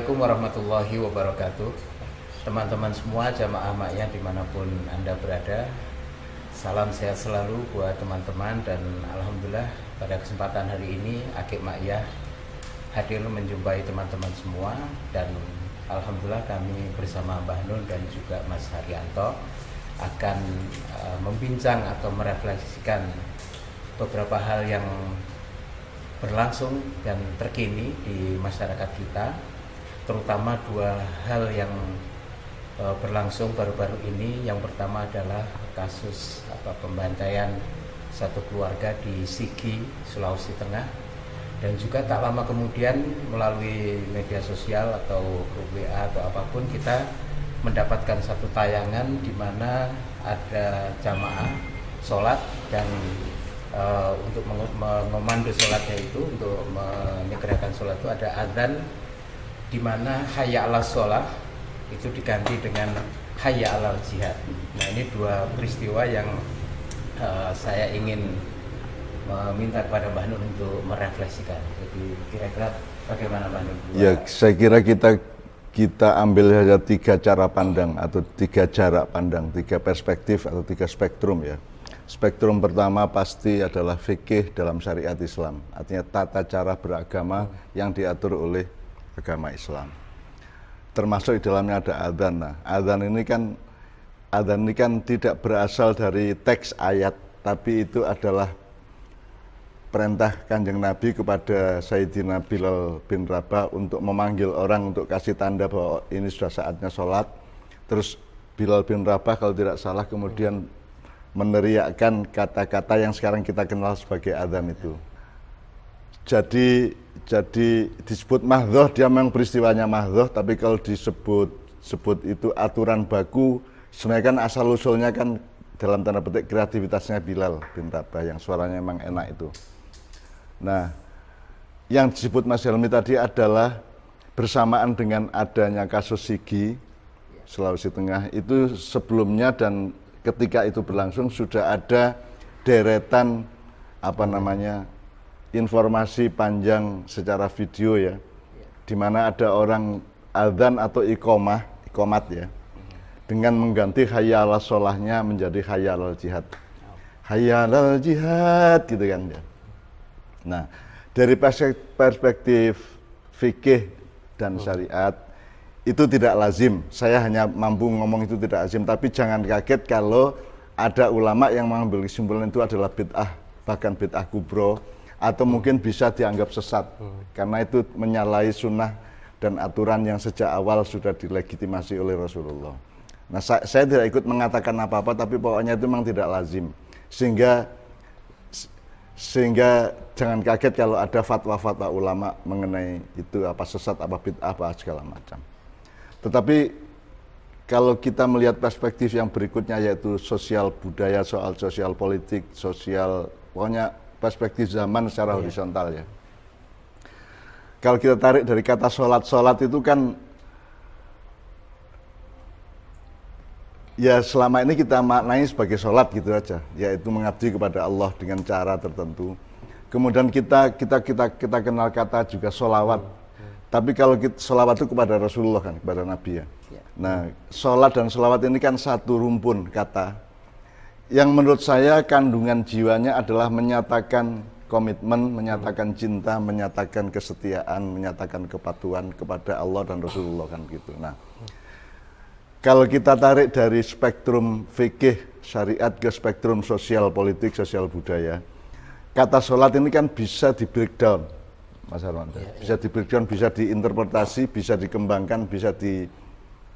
Assalamualaikum warahmatullahi wabarakatuh. Teman-teman semua, jamaah Ma'iyah dimanapun Anda berada, salam sehat selalu buat teman-teman. Dan Alhamdulillah pada kesempatan hari ini Akik Ma'iyah hadir menjumpai teman-teman semua. Dan Alhamdulillah kami bersama Mbah Nun dan juga Mas Haryanto akan membincang atau merefleksikan beberapa hal yang berlangsung dan terkini di masyarakat kita, terutama dua hal yang berlangsung baru-baru ini. Yang pertama adalah kasus pembantaian satu keluarga di Sigi, Sulawesi Tengah, dan juga tak lama kemudian melalui media sosial atau grup WA atau apapun kita mendapatkan satu tayangan di mana ada jamaah sholat dan untuk memandu sholatnya itu, untuk menyegerakan sholat itu ada azan di mana hayya 'alas sholah itu diganti dengan hayya 'alal jihad. Nah, ini dua peristiwa yang saya ingin meminta kepada Mbah Nun untuk merefleksikan. Jadi kira-kira bagaimana Mbah Nun? Ya, saya kira kita ambil saja tiga cara pandang atau tiga jarak pandang, tiga perspektif atau tiga spektrum ya. Spektrum pertama pasti adalah fikih dalam syariat Islam, artinya tata cara beragama yang diatur oleh agama Islam. Termasuk di dalamnya ada adzan. Nah, adzan ini kan tidak berasal dari teks ayat, tapi itu adalah perintah Kanjeng Nabi kepada Sayyidina Bilal bin Rabah untuk memanggil orang untuk kasih tanda bahwa ini sudah saatnya sholat. Terus Bilal bin Rabah kalau tidak salah kemudian meneriakkan kata-kata yang sekarang kita kenal sebagai adzan itu. Jadi disebut mahdhoh, dia memang peristiwanya mahdhoh, tapi kalau disebut itu aturan baku, sebenarnya kan asal usulnya kan dalam tanda petik kreativitasnya Bilal bin Rabah yang suaranya memang enak itu. Nah, yang disebut Mas Helmi tadi adalah bersamaan dengan adanya kasus Sigi, Sulawesi Tengah, itu sebelumnya dan ketika itu berlangsung sudah ada deretan informasi panjang secara video ya, di mana ada orang adzan atau iqomat ya, dengan mengganti hayya 'alas sholahnya menjadi hayya 'alal jihad. Hayya 'alal jihad gitu kan ya. Nah, dari perspektif fikih dan syariat itu tidak lazim. Saya hanya mampu ngomong itu tidak lazim, tapi jangan kaget kalau ada ulama yang mengambil kesimpulan itu adalah bid'ah, bahkan bid'ah kubro, atau mungkin bisa dianggap sesat, karena itu menyalahi sunnah dan aturan yang sejak awal sudah dilegitimasi oleh Rasulullah. Nah, saya tidak ikut mengatakan apa-apa, tapi pokoknya itu memang tidak lazim. Sehingga jangan kaget kalau ada fatwa-fatwa ulama mengenai itu apa sesat, apa bid'ah, apa segala macam. Tetapi kalau kita melihat perspektif yang berikutnya yaitu sosial budaya, soal sosial politik, pokoknya perspektif zaman secara horizontal ya. Kalau kita tarik dari kata sholat itu kan ya selama ini kita maknai sebagai sholat gitu aja, yaitu mengabdi kepada Allah dengan cara tertentu. Kemudian kita kenal kata juga sholawat. Tapi kalau sholawat itu kepada Rasulullah kan, kepada Nabi ya. Nah, sholat dan sholawat ini kan satu rumpun kata yang menurut saya kandungan jiwanya adalah menyatakan komitmen, menyatakan cinta, menyatakan kesetiaan, menyatakan kepatuhan kepada Allah dan Rasulullah kan gitu. Nah, kalau kita tarik dari spektrum fikih syariat ke spektrum sosial politik, sosial budaya, kata sholat ini kan bisa di breakdown, Mas Harwanto. Bisa di breakdown, bisa diinterpretasi, bisa dikembangkan, bisa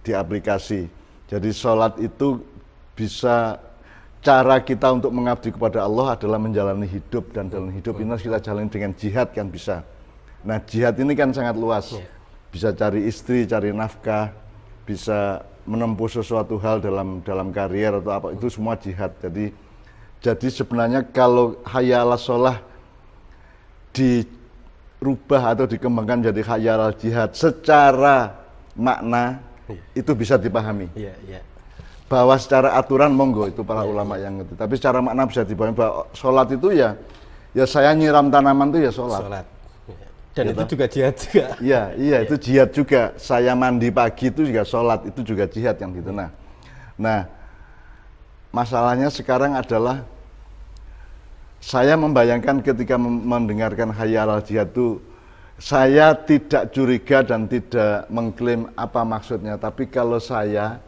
diaplikasi. Jadi sholat itu bisa, cara kita untuk mengabdi kepada Allah adalah menjalani hidup, dan dalam hidup ini harus kita jalani dengan jihad kan bisa. Nah, jihad ini kan sangat luas. Bisa cari istri, cari nafkah, bisa menempuh sesuatu hal dalam karier atau apa, itu semua jihad. Jadi sebenarnya kalau hayya 'alas sholah dirubah atau dikembangkan jadi hayya 'alal jihad secara makna itu bisa dipahami. Bahwa secara aturan monggo itu para ulama yang ngerti, tapi secara makna bisa dipahami bahwa sholat itu ya saya nyiram tanaman itu ya sholat. Dan gitu. itu juga jihad juga. Iya, itu jihad juga. Saya mandi pagi itu juga sholat, itu juga jihad yang gitu. Nah, masalahnya sekarang adalah saya membayangkan ketika mendengarkan hayya 'alal jihad itu, saya tidak curiga dan tidak mengklaim apa maksudnya. Tapi kalau saya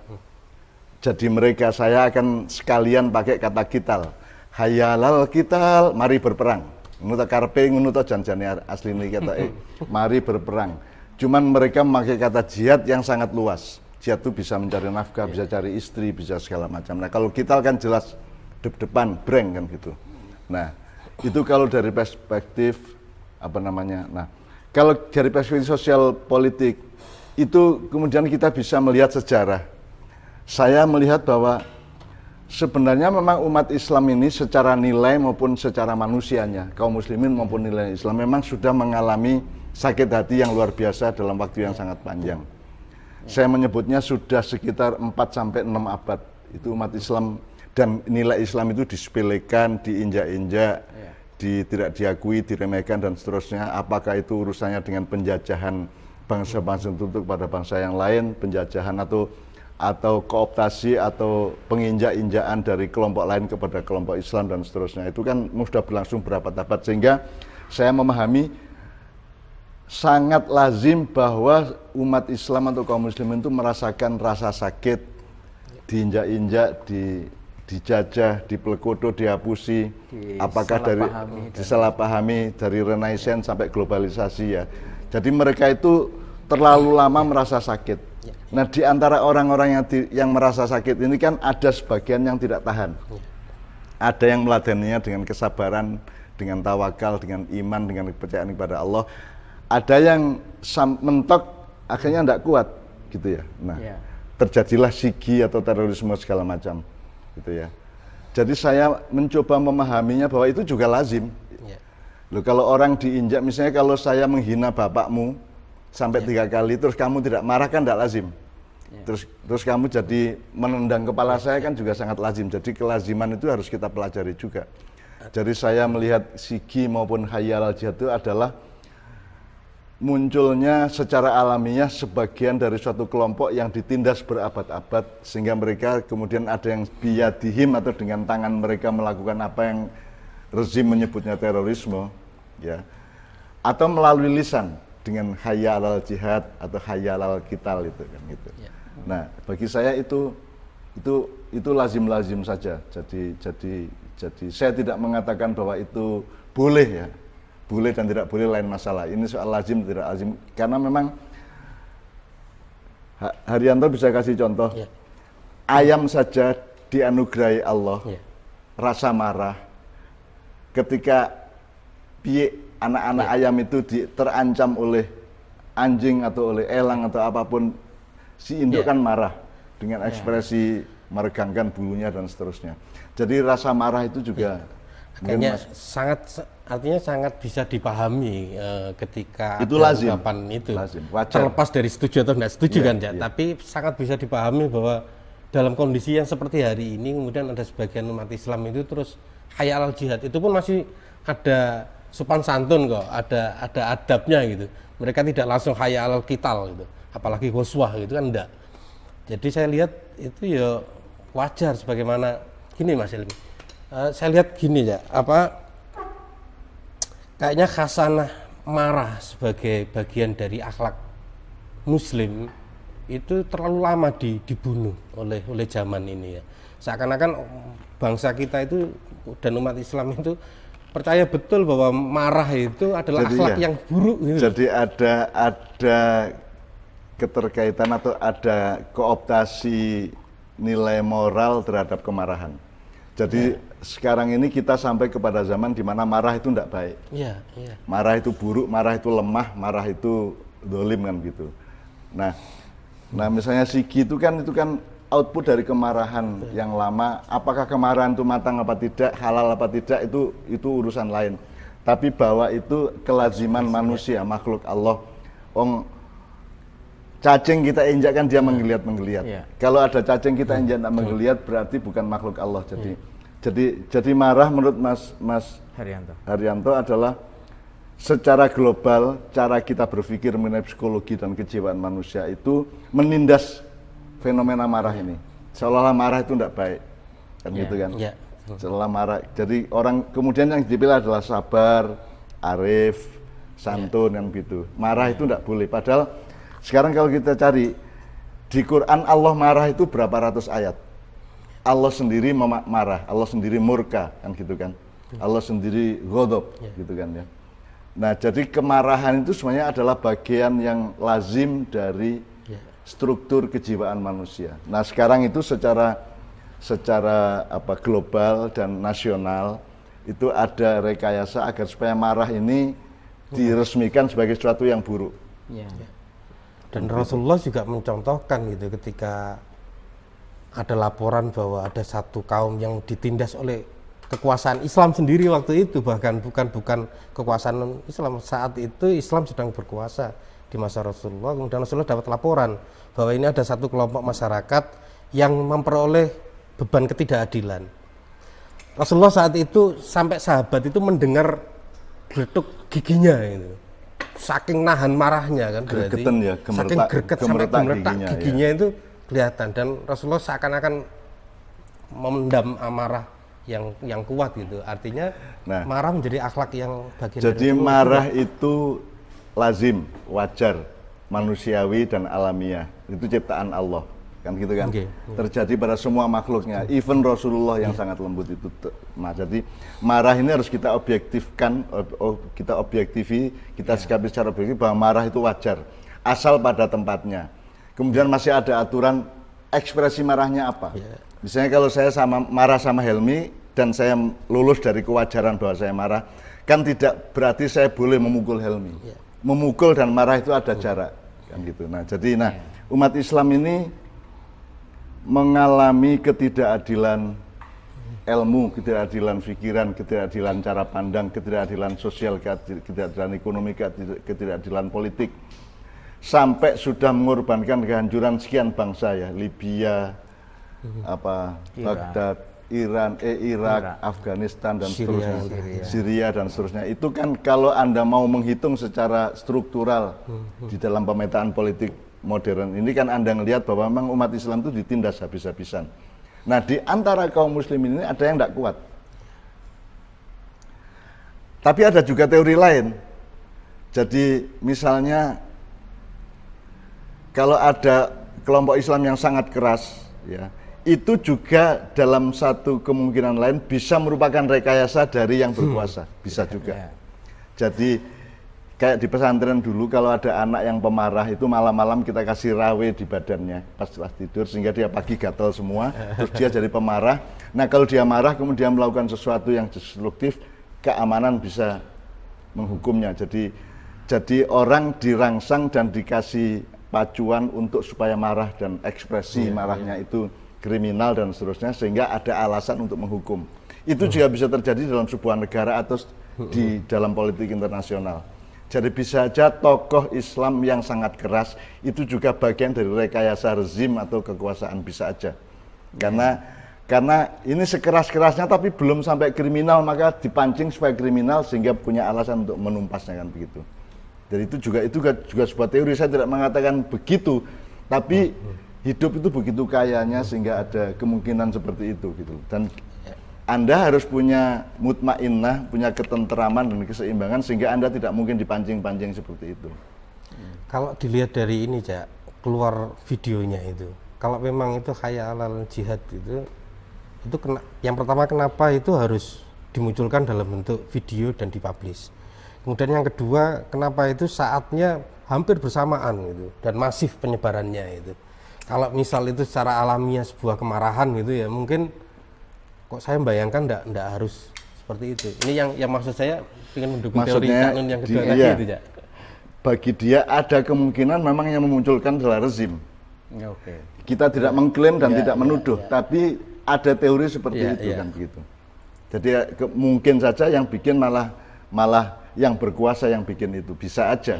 jadi mereka, saya akan sekalian pakai kata kital. Hayya 'alal kital, mari berperang. Ngono ta karepe ngono ta janjane asline kata mari berperang. Cuman mereka memakai kata jihad yang sangat luas. Jihad itu bisa mencari nafkah, bisa cari istri, bisa segala macam. Nah, kalau kital kan jelas depan, breng kan gitu. Nah, itu kalau dari perspektif Nah, kalau dari perspektif sosial politik itu kemudian kita bisa melihat sejarah. Saya melihat bahwa sebenarnya memang umat Islam ini secara nilai maupun secara manusianya, kaum muslimin maupun nilai Islam memang sudah mengalami sakit hati yang luar biasa dalam waktu yang sangat panjang. Saya menyebutnya sudah sekitar 4-6 abad itu umat Islam, dan nilai Islam itu disepelekan, diinjak-injak, tidak diakui, diremehkan dan seterusnya. Apakah itu urusannya dengan penjajahan bangsa-bangsa tertentu kepada bangsa yang lain, penjajahan atau kooptasi atau penginjak-injakan dari kelompok lain kepada kelompok Islam dan seterusnya. Itu kan sudah berlangsung berapa abad, sehingga saya memahami sangat lazim bahwa umat Islam atau kaum muslimin itu merasakan rasa sakit, diinjak-injak, dijajah, dipelekodo, dihapusi, apakah dari disalahpahami dari Renaissance sampai globalisasi ya. Jadi mereka itu terlalu lama merasa sakit. Nah, di antara orang-orang yang merasa sakit ini kan ada sebagian yang tidak tahan. Ada yang meladeninya dengan kesabaran, dengan tawakal, dengan iman, dengan kepercayaan kepada Allah. Ada yang mentok akhirnya tidak kuat gitu ya. Nah, terjadilah sigi atau terorisme segala macam gitu ya. Jadi saya mencoba memahaminya bahwa itu juga lazim. Loh, kalau orang diinjak, misalnya kalau saya menghina bapakmu sampai 3 kali terus kamu tidak marah kan tidak lazim. Terus kamu jadi menendang kepala saya kan juga sangat lazim. Jadi kelaziman itu harus kita pelajari juga. Jadi saya melihat sigi maupun hayya 'alal jihad itu adalah munculnya secara alamiah sebagian dari suatu kelompok yang ditindas berabad-abad, sehingga mereka kemudian ada yang biyadihim atau dengan tangan mereka melakukan apa yang rezim menyebutnya terorisme, ya, atau melalui lisan dengan hayya 'alal jihad atau hayya 'alal qital itu kan gitu. Nah, bagi saya itu lazim-lazim saja. Jadi saya tidak mengatakan bahwa itu boleh ya. Boleh dan tidak boleh lain masalah. Ini soal lazim tidak lazim, karena memang Haryanto bisa kasih contoh. Ayam saja dianugerahi Allah rasa marah ketika anak-anak ayam itu terancam oleh anjing atau oleh elang atau apapun, si induk kan marah dengan ekspresi meregangkan bulunya dan seterusnya. Jadi rasa marah itu juga kayaknya artinya sangat bisa dipahami ketika itu ada lazim. ungkapan itu. Lazim. Terlepas dari setuju atau tidak setuju kan ya, tapi sangat bisa dipahami bahwa dalam kondisi yang seperti hari ini kemudian ada sebagian umat Islam itu terus hayya 'alal jihad, itu pun masih ada sopan santun kok, ada adabnya gitu. Mereka tidak langsung hayya 'alal qital gitu, apalagi ghuswah gitu kan enggak. Jadi saya lihat itu ya wajar, sebagaimana gini Mas Helmi. Saya lihat gini ya, kayaknya khasanah marah sebagai bagian dari akhlak Muslim itu terlalu lama dibunuh oleh zaman ini ya. Seakan-akan bangsa kita itu dan umat Islam itu percaya betul bahwa marah itu adalah akhlak yang buruk gitu. Jadi ada keterkaitan atau ada kooptasi nilai moral terhadap kemarahan. Jadi sekarang ini kita sampai kepada zaman di mana marah itu tidak baik. Marah itu buruk, marah itu lemah, marah itu dolim kan gitu. Nah misalnya sigi itu kan output dari kemarahan yang lama. Apakah kemarahan itu matang apa tidak, halal apa tidak, itu urusan lain. Tapi bahwa itu kelaziman manusia, makhluk Allah. Cacing kita injak kan dia menggeliat. Kalau ada cacing kita injak tak menggeliat berarti bukan makhluk Allah. Jadi marah menurut Mas Haryanto adalah secara global cara kita berpikir mengenai psikologi dan kejiwaan manusia itu menindas fenomena marah ini. Seolah-olah marah itu tidak baik, kan gitu kan? Yeah. Seolah marah. Jadi orang kemudian yang dipilih adalah sabar, arif, santun kan gitu. Marah itu tidak boleh. Padahal sekarang kalau kita cari di Quran Allah marah itu berapa ratus ayat. Allah sendiri marah, Allah sendiri murka kan gitu kan. Allah sendiri ghadab gitu kan ya. Nah, jadi kemarahan itu sebenarnya adalah bagian yang lazim dari struktur kejiwaan manusia. Nah, sekarang itu secara global dan nasional itu ada rekayasa agar supaya marah ini diresmikan sebagai sesuatu yang buruk. Dan Rasulullah juga mencontohkan gitu ketika ada laporan bahwa ada satu kaum yang ditindas oleh kekuasaan Islam sendiri waktu itu, bahkan bukan kekuasaan Islam. Saat itu Islam sedang berkuasa di masa Rasulullah, kemudian Rasulullah dapat laporan bahwa ini ada satu kelompok masyarakat yang memperoleh beban ketidakadilan. Rasulullah saat itu sampai sahabat itu mendengar geletuk giginya itu. Saking nahan marahnya kan, berarti ya, saking greget sampai gemeretak giginya ya. Itu kelihatan, dan Rasulullah seakan-akan memendam amarah yang kuat gitu. Artinya marah menjadi akhlak yang bagian jadi dari marah itu lazim, wajar, manusiawi dan alamiah. Itu ciptaan Allah kan gitu kan. Terjadi pada semua makhluknya, even Rasulullah yang sangat lembut itu. Jadi marah ini harus kita objektifkan, kita sikapi secara objektif bahwa marah itu wajar asal pada tempatnya. Kemudian masih ada aturan ekspresi marahnya apa. Misalnya kalau saya marah sama Helmi dan saya lulus dari kewajaran bahwa saya marah, kan tidak berarti saya boleh memukul Helmi. Memukul dan marah itu ada jarak, kan gitu. Nah, jadi umat Islam ini mengalami ketidakadilan ilmu, ketidakadilan pikiran, ketidakadilan cara pandang, ketidakadilan sosial, ketidakadilan ekonomi, ketidakadilan politik, sampai sudah mengorbankan kehancuran sekian bangsa ya, Libya, Baghdad, Irak, Afghanistan dan seterusnya, Syria dan seterusnya. Itu kan kalau Anda mau menghitung secara struktural di dalam pemetaan politik modern ini kan Anda melihat bahwa memang umat Islam itu ditindas habis-habisan. Nah, di antara kaum muslimin ini ada yang tidak kuat. Tapi ada juga teori lain. Jadi misalnya kalau ada kelompok Islam yang sangat keras ya, itu juga dalam satu kemungkinan lain bisa merupakan rekayasa dari yang berkuasa, bisa juga. Jadi kayak di pesantren dulu kalau ada anak yang pemarah itu malam-malam kita kasih rawe di badannya pas tidur sehingga dia pagi gatal semua, terus dia jadi pemarah. Nah, kalau dia marah kemudian melakukan sesuatu yang destruktif, keamanan bisa menghukumnya. Jadi orang dirangsang dan dikasih pacuan untuk supaya marah dan ekspresi marahnya itu kriminal dan seterusnya, sehingga ada alasan untuk menghukum. Itu juga bisa terjadi dalam sebuah negara atau di dalam politik internasional. Jadi bisa saja tokoh Islam yang sangat keras itu juga bagian dari rekayasa rezim atau kekuasaan, bisa aja. Karena ini sekeras-kerasnya tapi belum sampai kriminal, maka dipancing supaya kriminal sehingga punya alasan untuk menumpasnya, kan begitu. Jadi itu juga sebuah teori, saya tidak mengatakan begitu, tapi hidup itu begitu kayanya sehingga ada kemungkinan seperti itu gitu. Dan Anda harus punya mutmainnah, punya ketenteraman dan keseimbangan sehingga Anda tidak mungkin dipancing-pancing seperti itu. Kalau dilihat dari ini, Cak, keluar videonya itu, kalau memang itu hayya alal jihad itu yang pertama kenapa itu harus dimunculkan dalam bentuk video dan dipublish. Kemudian yang kedua, kenapa itu saatnya hampir bersamaan gitu dan masif penyebarannya itu. Kalau misal itu secara alamiah sebuah kemarahan gitu ya, mungkin kok saya membayangkan enggak harus seperti itu. Ini yang maksud saya ingin mendukung teori Cak Nun yang kedua tadi itu, Cak. Bagi dia ada kemungkinan memang yang memunculkan adalah rezim. Kita tidak mengklaim dan tidak menuduh, tapi ada teori seperti itu kan begitu. Jadi mungkin saja yang bikin malah yang berkuasa yang bikin itu, bisa aja.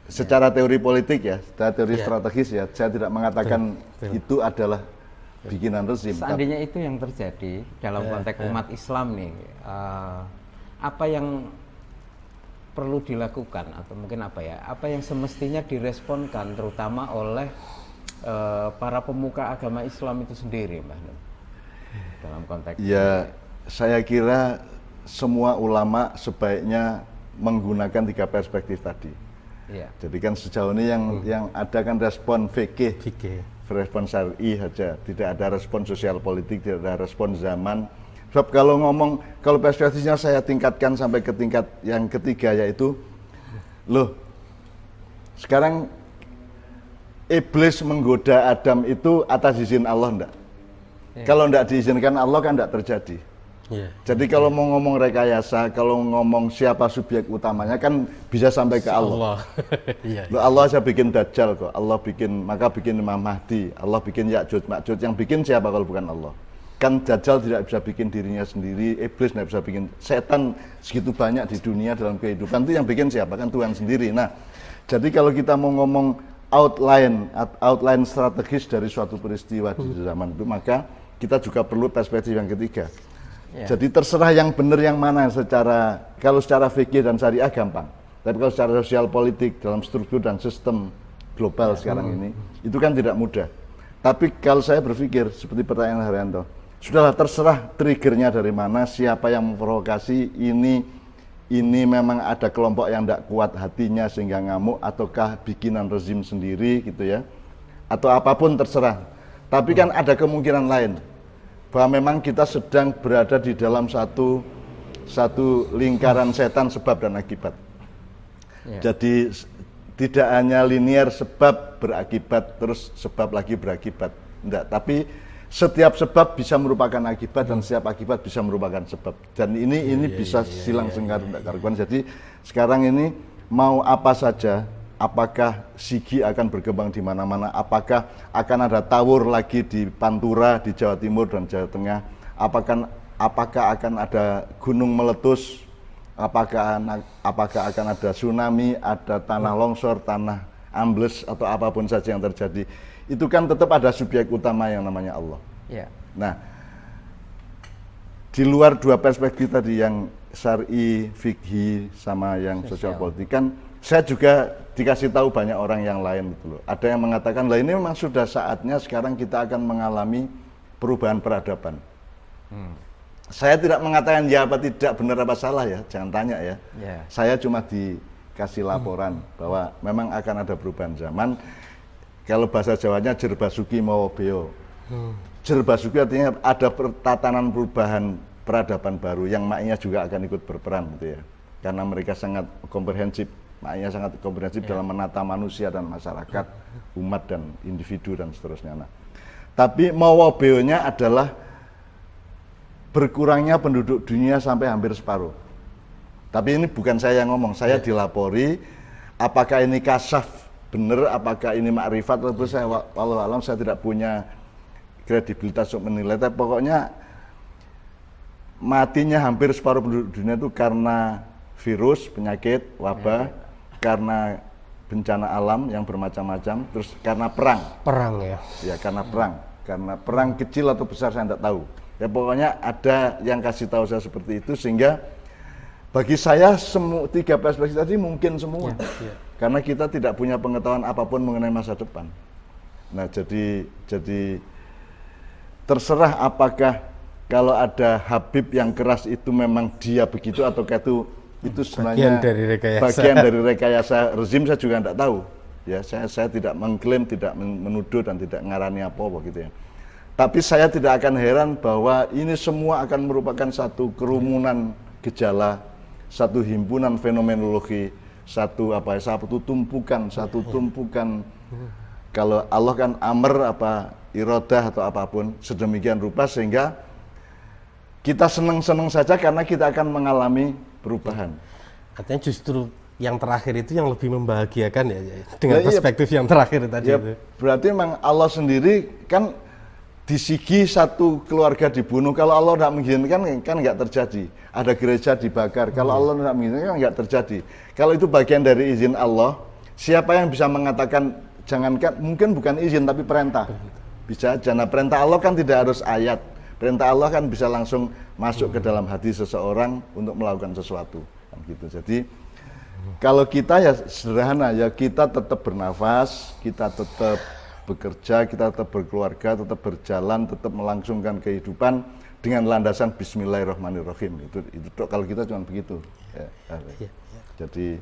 Secara teori politik ya, secara teori strategis ya, saya tidak mengatakan itu adalah bikinan rezim. Seandainya itu yang terjadi dalam konteks umat Islam nih, apa yang perlu dilakukan atau mungkin apa yang semestinya diresponkan terutama oleh para pemuka agama Islam itu sendiri, Mbah Nun, dalam konteks ya saya kira semua ulama sebaiknya menggunakan 3 perspektif tadi. ya. Jadi kan sejauh ini yang ada kan respon fikih, respon syar'i saja, tidak ada respon sosial politik, tidak ada respon zaman. Sebab kalau perspektifnya saya tingkatkan sampai ke tingkat yang ketiga, yaitu loh sekarang iblis menggoda Adam itu atas izin Allah enggak? Kalau enggak diizinkan Allah kan enggak terjadi. Jadi kalau mau ngomong rekayasa, kalau ngomong siapa subjek utamanya kan bisa sampai ke Allah. Loh, Allah aja bikin Dajjal kok, Allah bikin Imam Mahdi, Allah bikin Ya'juj Ma'juj, yang bikin siapa kalau bukan Allah? Kan Dajjal tidak bisa bikin dirinya sendiri, iblis tidak bisa bikin, setan segitu banyak di dunia dalam kehidupan, itu yang bikin siapa? Kan Tuhan sendiri. Nah, jadi kalau kita mau ngomong outline strategis dari suatu peristiwa di zaman itu, maka kita juga perlu perspektif yang ketiga. Jadi terserah yang benar yang mana kalau secara fikih dan syariah gampang. Tapi kalau secara sosial politik dalam struktur dan sistem global sekarang ini, itu kan tidak mudah. Tapi kalau saya berpikir seperti pertanyaan Haryanto, sudahlah terserah triggernya dari mana, siapa yang memprovokasi ini memang ada kelompok yang tidak kuat hatinya sehingga ngamuk, ataukah bikinan rezim sendiri gitu ya, atau apapun terserah. Tapi kan ada kemungkinan lain, bahwa memang kita sedang berada di dalam satu lingkaran setan sebab dan akibat. Jadi tidak hanya linear sebab berakibat terus sebab lagi berakibat, enggak, tapi setiap sebab bisa merupakan akibat dan setiap akibat bisa merupakan sebab. Dan ini bisa silang sengkar tidak karuan. Jadi sekarang ini mau apa saja, apakah Sigi akan berkembang di mana-mana, apakah akan ada tawur lagi di Pantura, di Jawa Timur dan Jawa Tengah, apakah akan ada gunung meletus, apakah akan ada tsunami, ada tanah longsor, tanah ambles, atau apapun saja yang terjadi, itu kan tetap ada subjek utama yang namanya Allah. Nah, di luar 2 perspektif tadi, yang syar'i, fikhi, sama yang sosial politik, kan saya juga dikasih tahu banyak orang yang lain gitu loh. Ada yang mengatakan, lah ini memang sudah saatnya sekarang kita akan mengalami perubahan peradaban. Saya tidak mengatakan ya apa tidak, benar apa salah ya, jangan tanya ya. Saya cuma dikasih laporan bahwa memang akan ada perubahan zaman. Kalau bahasa Jawanya jerbasuki mau beo. Jerbasuki artinya ada tatanan perubahan peradaban baru yang maknya juga akan ikut berperan gitu ya. Karena mereka sangat komprehensif. Makanya sangat komprehensif dalam menata manusia dan masyarakat, umat dan individu dan seterusnya. Nah, tapi mawabeo-nya adalah berkurangnya penduduk dunia sampai hampir separuh. Tapi ini bukan saya yang ngomong, saya dilapori. Apakah ini kasaf benar, apakah ini makrifat, atau saya walau alam saya tidak punya kredibilitas untuk menilai. Tapi pokoknya matinya hampir separuh penduduk dunia itu karena virus, penyakit, wabah, karena bencana alam yang bermacam-macam, terus karena perang ya, karena perang kecil atau besar saya tidak tahu ya, pokoknya ada yang kasih tahu saya seperti itu, sehingga bagi saya semua 3 perspektif tadi mungkin semua karena kita tidak punya pengetahuan apapun mengenai masa depan. Nah, jadi terserah apakah kalau ada Habib yang keras itu memang dia begitu, atau itu sebenarnya bagian dari rekayasa rezim, saya juga tidak tahu ya. Saya tidak mengklaim, tidak menuduh, dan tidak ngarani apa-apa gitu ya. Tapi saya tidak akan heran bahwa ini semua akan merupakan satu kerumunan gejala, satu himpunan fenomenologi, satu tumpukan. Kalau Allah kan amr iradah atau apapun sedemikian rupa sehingga kita senang-senang saja karena kita akan mengalami perubahan. Artinya justru yang terakhir itu yang lebih membahagiakan ya, dengan perspektif yang terakhir tadi itu. Berarti memang Allah sendiri kan di Sigi satu keluarga dibunuh. Kalau Allah tidak mengizinkan kan nggak terjadi. Ada gereja dibakar. Kalau Allah tidak mengizinkan kan nggak terjadi. Kalau itu bagian dari izin Allah, siapa yang bisa mengatakan jangankan, mungkin bukan izin tapi perintah. Bisa aja. Nah, perintah Allah kan tidak harus ayat. Perintah Allah kan bisa langsung masuk ke dalam hati seseorang untuk melakukan sesuatu kan gitu. Jadi Kalau kita ya sederhana ya, kita tetap bernafas, kita tetap bekerja, kita tetap berkeluarga, tetap berjalan, tetap melangsungkan kehidupan dengan landasan Bismillahirrahmanirrahim. Itu kalau kita cuma begitu. Ya. Jadi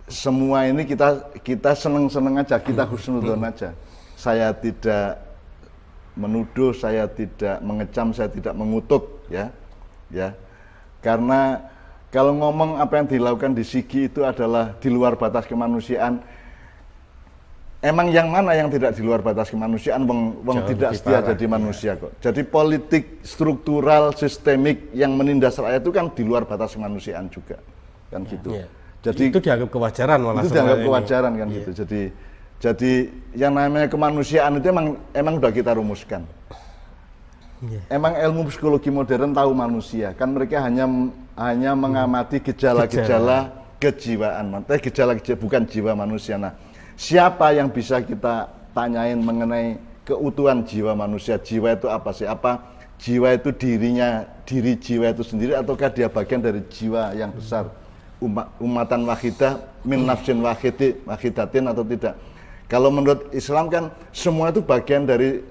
semua ini kita seneng-seneng aja, kita husnudzon aja. Saya tidak menuduh, saya tidak mengecam, saya tidak mengutuk, ya. Karena kalau ngomong apa yang dilakukan di Sigi itu adalah di luar batas kemanusiaan, emang yang mana yang tidak di luar batas kemanusiaan? Wong tidak setia jadi manusia kok. Jadi politik struktural sistemik yang menindas rakyat itu kan di luar batas kemanusiaan juga, kan gitu. Jadi itu dianggap kewajaran malah. Itu dianggap kewajaran kan gitu. Jadi yang namanya kemanusiaan itu emang udah kita rumuskan. Emang ilmu psikologi modern tahu manusia, kan mereka hanya mengamati gejala-gejala kejiwaan, bukan jiwa manusia. Nah, siapa yang bisa kita tanyain mengenai keutuhan jiwa manusia? Jiwa itu apa sih? Apa jiwa itu diri jiwa itu sendiri, ataukah dia bagian dari jiwa yang besar? Umatan wahidah min nafsin wahidatin atau tidak? Kalau menurut Islam kan semua itu bagian dari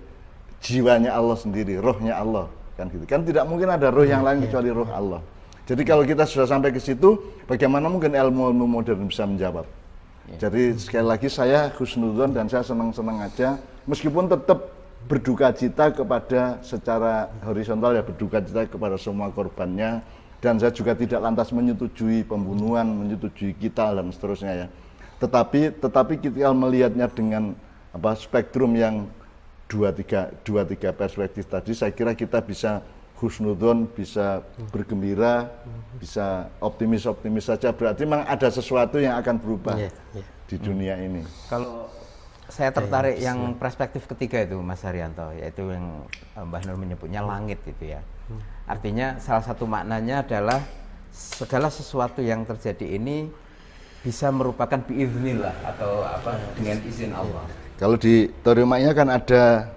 jiwanya Allah sendiri, rohnya Allah, kan gitu. Kan tidak mungkin ada roh yang lain kecuali roh Allah. Jadi kalau kita sudah sampai ke situ, bagaimana mungkin ilmu modern bisa menjawab? Jadi sekali lagi saya husnudzon dan saya senang-senang aja, meskipun tetap berduka cita kepada secara horizontal ya, berduka cita kepada semua korbannya, dan saya juga tidak lantas menyetujui pembunuhan, menyetujui kita dan seterusnya ya. Tetapi kita melihatnya dengan spektrum yang dua tiga perspektif tadi, saya kira kita bisa husnudzon, bisa bergembira, bisa optimis saja. Berarti memang ada sesuatu yang akan berubah di dunia ini. Kalau saya tertarik yang perspektif ketiga itu, Mas Haryanto, yaitu yang Mbah Nur menyebutnya langit itu ya. Artinya salah satu maknanya adalah segala sesuatu yang terjadi ini bisa merupakan biiznillah atau dengan izin Allah. Kalau di Torimaknya kan ada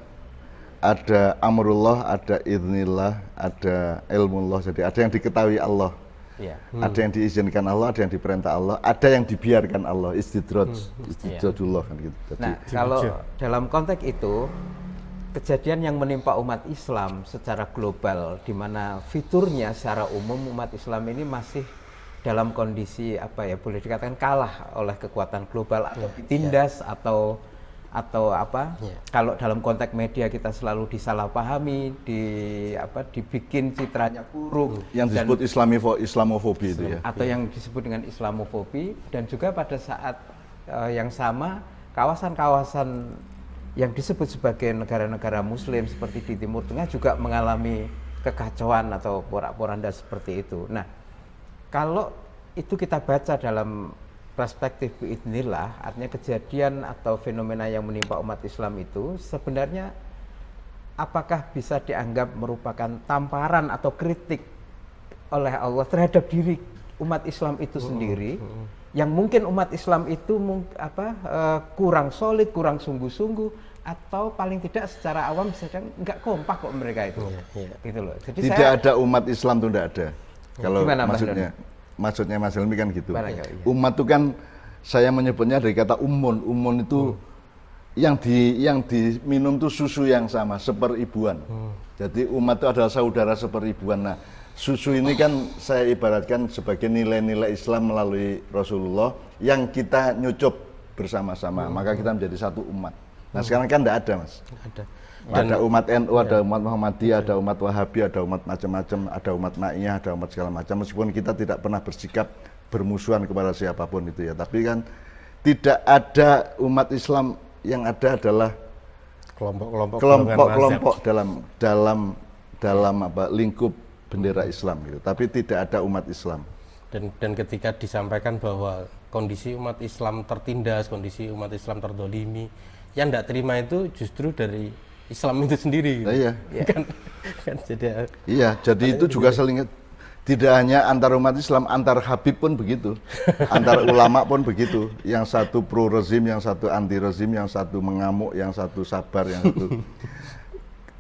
amrullah, ada iznillah, ada ilmullah. Jadi ada yang diketahui Allah, ada yang diizinkan Allah, ada yang diperintah Allah, ada yang dibiarkan Allah, istidrodullah kan gitu. Jadi, nah, kalau dalam konteks itu kejadian yang menimpa umat Islam secara global, di mana fiturnya secara umum umat Islam ini masih dalam kondisi boleh dikatakan kalah oleh kekuatan global atau ditindas atau kalau dalam konteks media kita selalu disalahpahami, dibikin citranya buruk, yang disebut islamofobi itu ya, atau yang disebut dengan islamofobi, dan juga pada saat yang sama kawasan-kawasan yang disebut sebagai negara-negara muslim seperti di Timur Tengah juga mengalami kekacauan atau porak-poranda seperti itu. Nah, kalau itu kita baca dalam perspektif biidznillah, artinya kejadian atau fenomena yang menimpa umat Islam itu sebenarnya apakah bisa dianggap merupakan tamparan atau kritik oleh Allah terhadap diri umat Islam itu sendiri, yang mungkin umat Islam itu kurang solid, kurang sungguh-sungguh, atau paling tidak secara awam sedang nggak kompak kok mereka itu, gitu loh. Jadi tidak ada umat Islam itu tidak ada. Kalau maksudnya Mas Helmi kan gitu. Umat itu kan saya menyebutnya dari kata umun itu yang diminum itu susu yang sama, seperibuan. Jadi umat itu adalah saudara seperibuan. Nah, susu ini kan saya ibaratkan sebagai nilai-nilai Islam melalui Rasulullah yang kita nyucup bersama-sama, maka kita menjadi satu umat. Nah, sekarang kan tidak ada, Mas. Ada umat NU, ada umat Muhammadiyah, ada umat Wahabi, ada umat macam-macam, ada umat Naiyah, ada umat segala macam. Meskipun kita tidak pernah bersikap bermusuhan kepada siapapun itu ya, tapi kan tidak ada umat Islam, yang ada adalah kelompok-kelompok dalam lingkup bendera Islam gitu. Tapi tidak ada umat Islam. Dan ketika disampaikan bahwa kondisi umat Islam tertindas, kondisi umat Islam terdolimi, yang tidak terima itu justru dari Islam itu sendiri. Nah, iya. Jadi itu juga saling, tidak hanya antar umat Islam, antar Habib pun begitu, antar ulama pun begitu. Yang satu pro rezim, yang satu anti rezim, yang satu mengamuk, yang satu sabar, yang satu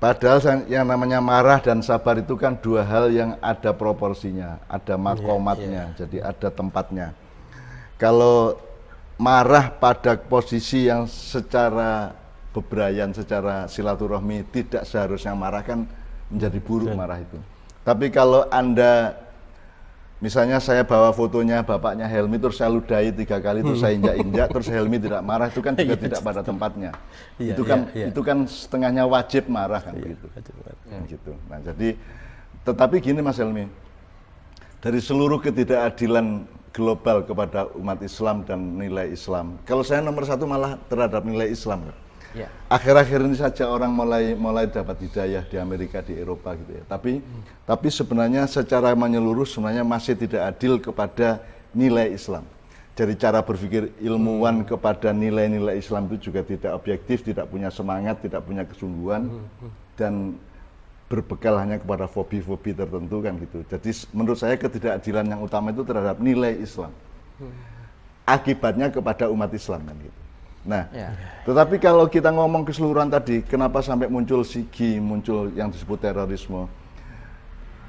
Padahal yang namanya marah dan sabar itu kan dua hal yang ada proporsinya, ada makomatnya, jadi ada tempatnya. Kalau marah pada posisi yang secara bebrayan, secara silaturahmi tidak seharusnya marah kan menjadi buruk marah itu. Tapi kalau Anda, misalnya saya bawa fotonya bapaknya Helmi terus saya ludahi 3 kali terus saya injak-injak terus Helmi tidak marah, itu kan juga tidak pada tempatnya. Itu kan setengahnya wajib marah kan begitu. Gitu. Nah, jadi tetapi gini Mas Helmi, dari seluruh ketidakadilan global kepada umat Islam dan nilai Islam, kalau saya nomor 1 malah terhadap nilai Islam. Ya. Akhir-akhir ini saja orang mulai dapat hidayah di Amerika, di Eropa gitu ya. Tapi sebenarnya secara menyeluruh sebenarnya masih tidak adil kepada nilai Islam. Jadi cara berpikir ilmuwan kepada nilai-nilai Islam itu juga tidak objektif, tidak punya semangat, tidak punya kesungguhan, dan berbekal hanya kepada fobi-fobi tertentu kan gitu. Jadi menurut saya ketidakadilan yang utama itu terhadap nilai Islam. Akibatnya kepada umat Islam kan gitu. Nah, tetapi kalau kita ngomong keseluruhan tadi, kenapa sampai muncul SIGI, muncul yang disebut terorisme?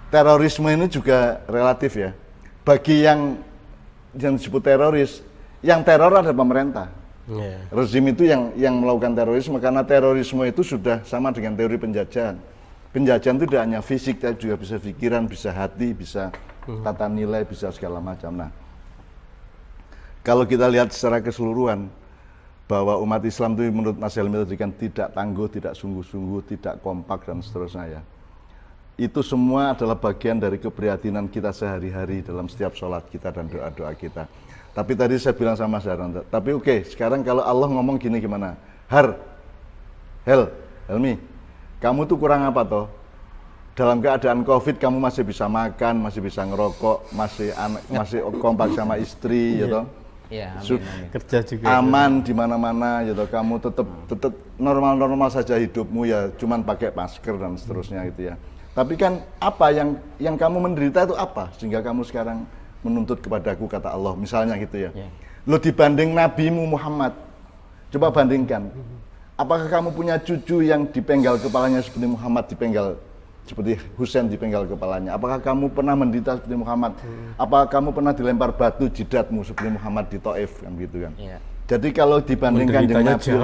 Terorisme ini juga relatif ya. Bagi yang disebut teroris, yang teror adalah pemerintah. Rezim itu yang melakukan terorisme, karena terorisme itu sudah sama dengan teori penjajahan. Penjajahan itu tidak hanya fisik, tapi juga bisa pikiran, bisa hati, bisa tata nilai, bisa segala macam. Nah, kalau kita lihat secara keseluruhan, bahwa umat Islam itu menurut Mas Helmi tadi kan tidak tangguh, tidak sungguh-sungguh, tidak kompak dan seterusnya ya. Itu semua adalah bagian dari keprihatinan kita sehari-hari dalam setiap sholat kita dan doa-doa kita. Tapi tadi saya bilang sama Mas Haran, tapi oke, sekarang kalau Allah ngomong gini gimana? Helmi, kamu tuh kurang apa toh? Dalam keadaan COVID kamu masih bisa makan, masih bisa ngerokok, masih kompak sama istri, ya toh? Ya, Kerja juga aman di mana-mana, ya toh? Kamu tetap normal-normal saja hidupmu ya, cuman pakai masker dan seterusnya gitu ya. Tapi kan apa yang kamu menderita itu apa sehingga kamu sekarang menuntut kepadaku, kata Allah misalnya gitu ya. Lo dibanding nabimu Muhammad, coba bandingkan. Apakah kamu punya cucu yang dipenggal kepalanya seperti Muhammad dipenggal, seperti Husain dipenggal kepalanya? Apakah kamu pernah menderita seperti Muhammad? Apakah kamu pernah dilempar batu jidatmu seperti Muhammad di Taif kan gitu kan? Jadi kalau dibandingkan dengan Nabi,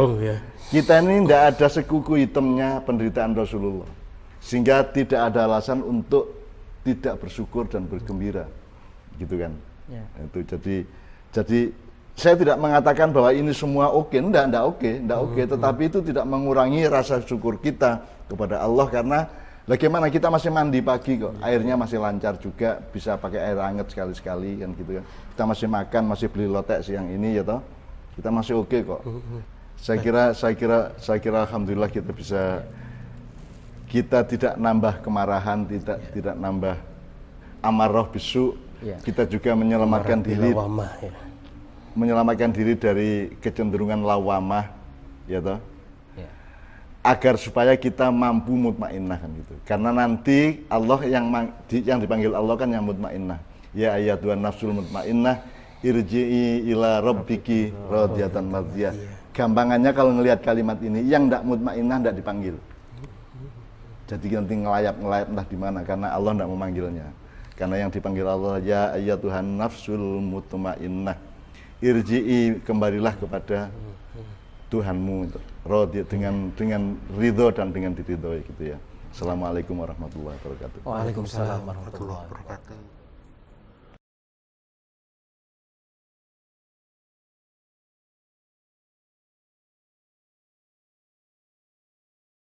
kita ini tidak ada sekuku hitamnya penderitaan Rasulullah, sehingga tidak ada alasan untuk tidak bersyukur dan bergembira, gitu kan? Itu jadi saya tidak mengatakan bahwa ini semua oke, enggak oke, tetapi itu tidak mengurangi rasa syukur kita kepada Allah, karena bagaimana kita masih mandi pagi kok, airnya masih lancar juga, bisa pakai air hangat sekali-sekali kan gitu kan. Kita masih makan, masih beli lotek siang ini ya toh. Kita masih oke kok. Saya kira alhamdulillah kita tidak nambah kemarahan, tidak nambah amarah bisu. Kita juga menyelamatkan diri. Menyelamatkan diri dari kecenderungan lawamah, ya toh, agar supaya kita mampu mutmainnah kan gitu. Karena nanti Allah yang dipanggil Allah kan yang mutmainnah. Ya ayyatuhan nafsul mutmainnah irji'i ila rabbiki radiyatan mardiyah. Gampangannya kalau ngelihat kalimat ini, yang ndak mutmainnah ndak dipanggil. Jadi nanti ngelayap entah di mana, karena Allah ndak memanggilnya. Karena yang dipanggil Allah ya ayyatuhan nafsul mutmainnah. Irji'i, kembalilah kepada Tuhanmu dengan ridho dan dengan diridhoi gitu ya. Assalamualaikum warahmatullahi wabarakatuh. Waalaikumsalam warahmatullahi wabarakatuh.